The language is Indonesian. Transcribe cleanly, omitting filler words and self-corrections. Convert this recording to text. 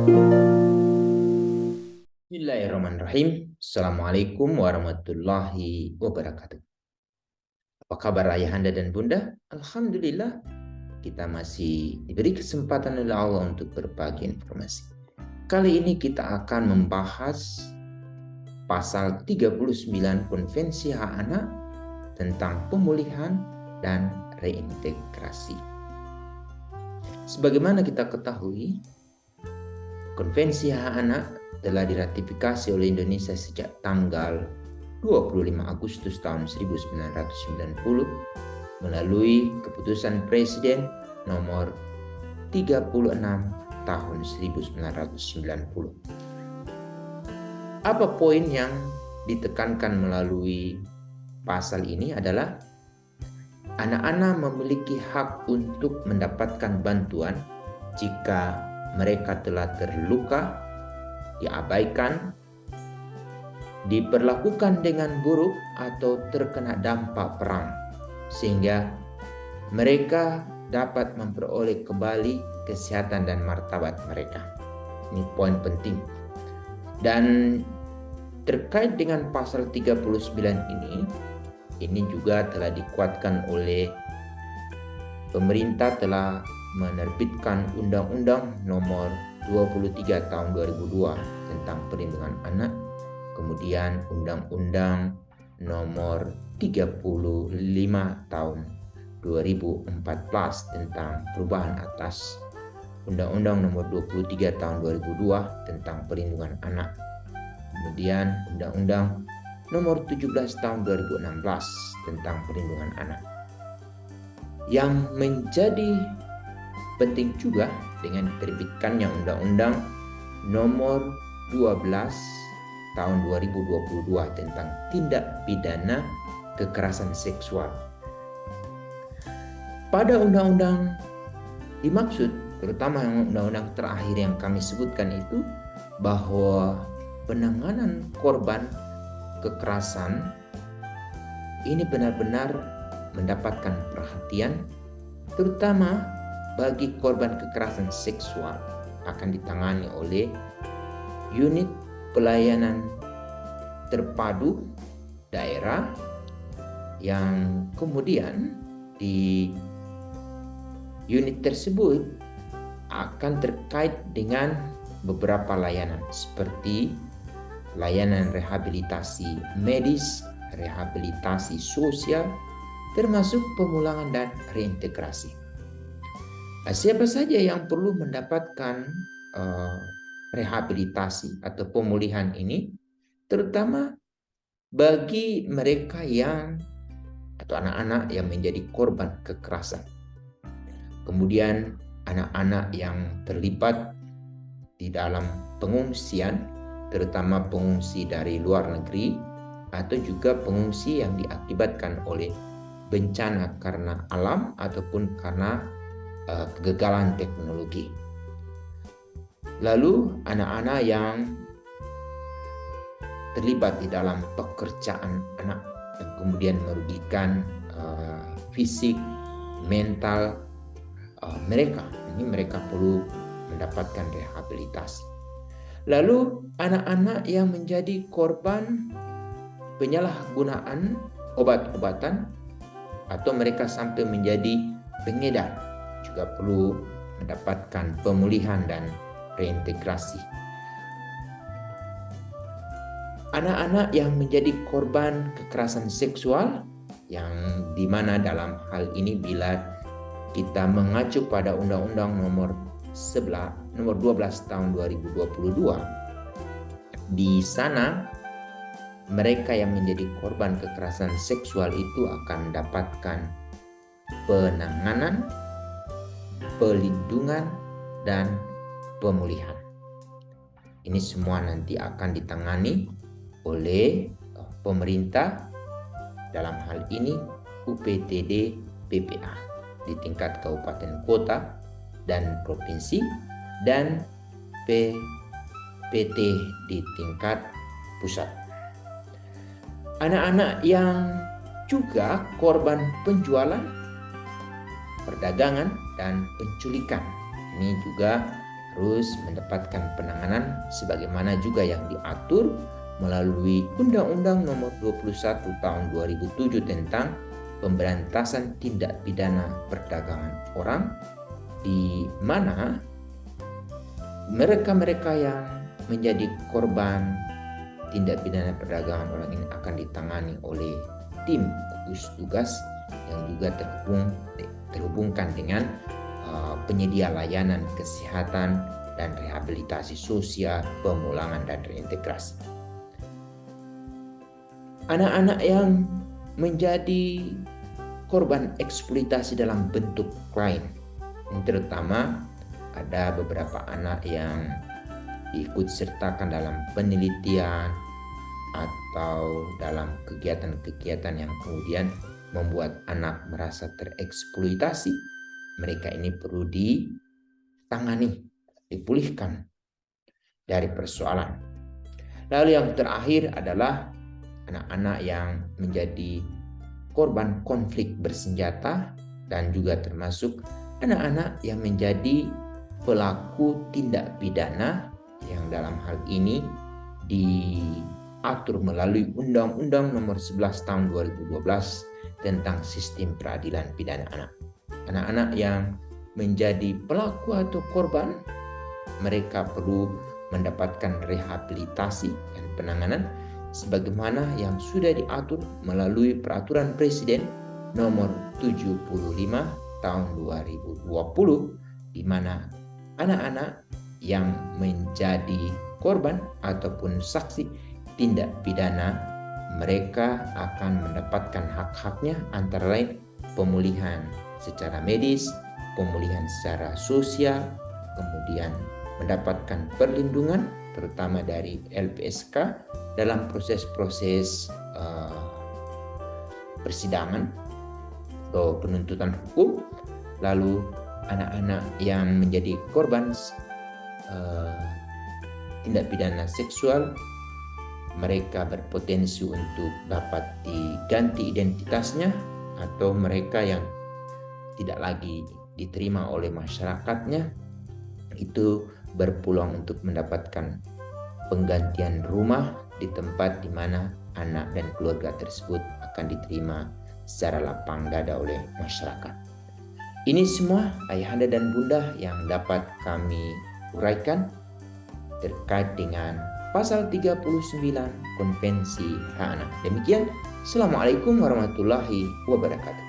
Bismillahirrahmanirrahim. Assalamualaikum warahmatullahi wabarakatuh. Apa kabar ayahanda dan bunda? Alhamdulillah, kita masih diberi kesempatan oleh Allah untuk berbagi informasi. Kali ini kita akan membahas pasal 39 Konvensi Hak Anak tentang pemulihan dan reintegrasi. Sebagaimana kita ketahui, Konvensi Hak Anak telah diratifikasi oleh Indonesia sejak tanggal 25 Agustus tahun 1990 melalui keputusan Presiden nomor 36 tahun 1990. Apa poin yang ditekankan melalui pasal ini adalah anak-anak memiliki hak untuk mendapatkan bantuan jika mereka telah terluka, diabaikan, diperlakukan dengan buruk atau terkena dampak perang, sehingga mereka dapat memperoleh kembali kesehatan dan martabat mereka. Ini poin penting. Dan terkait dengan pasal 39 ini juga telah dikuatkan oleh pemerintah telah menerbitkan Undang-Undang Nomor 23 tahun 2002 tentang perlindungan anak, kemudian Undang-Undang Nomor 35 tahun 2014 tentang perubahan atas Undang-Undang Nomor 23 tahun 2002 tentang perlindungan anak, kemudian Undang-Undang Nomor 17 tahun 2016 tentang perlindungan anak. Yang menjadi penting juga dengan diterbitkannya Undang-Undang Nomor 12 tahun 2022 tentang tindak pidana kekerasan seksual. Pada undang-undang dimaksud, terutama yang undang-undang terakhir yang kami sebutkan itu, bahwa penanganan korban kekerasan ini benar-benar mendapatkan perhatian, terutama bagi korban kekerasan seksual akan ditangani oleh unit pelayanan terpadu daerah yang kemudian di unit tersebut akan terkait dengan beberapa layanan seperti layanan rehabilitasi medis, rehabilitasi sosial, termasuk pemulangan dan reintegrasi. Siapa saja yang perlu mendapatkan rehabilitasi atau pemulihan ini, terutama bagi mereka yang atau anak-anak yang menjadi korban kekerasan. Kemudian anak-anak yang terlibat di dalam pengungsian, terutama pengungsi dari luar negeri atau juga pengungsi yang diakibatkan oleh bencana karena alam ataupun karena kegagalan teknologi. Lalu anak-anak yang terlibat di dalam pekerjaan anak yang kemudian merugikan fisik, mental mereka. Ini mereka perlu mendapatkan rehabilitasi. Lalu anak-anak yang menjadi korban penyalahgunaan obat-obatan atau mereka sampai menjadi pengedar juga perlu mendapatkan pemulihan dan reintegrasi. Anak-anak yang menjadi korban kekerasan seksual, yang dimana dalam hal ini bila kita mengacu pada Undang-Undang Nomor 12 tahun 2022, di sana mereka yang menjadi korban kekerasan seksual itu akan mendapatkan penanganan, pelindungan, dan pemulihan. Ini semua nanti akan ditangani oleh pemerintah, dalam hal ini UPTD PPA di tingkat kabupaten kota dan provinsi, dan PT di tingkat pusat. Anak-anak yang juga korban penjualan, perdagangan, dan penculikan ini juga harus mendapatkan penanganan sebagaimana juga yang diatur melalui Undang-Undang Nomor 21 Tahun 2007 tentang Pemberantasan Tindak Pidana Perdagangan Orang, di mana mereka-mereka yang menjadi korban tindak pidana perdagangan orang ini akan ditangani oleh tim gugus tugas yang juga terhubungkan dengan penyedia layanan kesehatan dan rehabilitasi sosial, pemulangan dan reintegrasi. Anak-anak yang menjadi korban eksploitasi dalam bentuk lain, terutama ada beberapa anak yang diikut sertakan dalam penelitian atau dalam kegiatan-kegiatan yang kemudian membuat anak merasa tereksploitasi. Mereka ini perlu ditangani, dipulihkan dari persoalan. Lalu yang terakhir adalah anak-anak yang menjadi korban konflik bersenjata dan juga termasuk anak-anak yang menjadi pelaku tindak pidana yang dalam hal ini diatur melalui Undang-Undang Nomor 11 Tahun 2012 tentang Sistem Peradilan Pidana Anak. Anak-anak yang menjadi pelaku atau korban, mereka perlu mendapatkan rehabilitasi dan penanganan sebagaimana yang sudah diatur melalui Peraturan Presiden Nomor 75 Tahun 2020, di mana anak-anak yang menjadi korban ataupun saksi tindak pidana, mereka akan mendapatkan hak-haknya antara lain pemulihan secara medis, pemulihan secara sosial, kemudian mendapatkan perlindungan terutama dari LPSK dalam proses-proses persidangan atau penuntutan hukum. Lalu anak-anak yang menjadi korban tindak pidana seksual, mereka berpotensi untuk dapat diganti identitasnya, atau mereka yang tidak lagi diterima oleh masyarakatnya itu berpeluang untuk mendapatkan penggantian rumah di tempat di mana anak dan keluarga tersebut akan diterima secara lapang dada oleh masyarakat. Ini semua ayahanda dan bunda yang dapat kami uraikan terkait dengan pasal 39 Konvensi Hak Anak. Demikian, Assalamualaikum warahmatullahi wabarakatuh.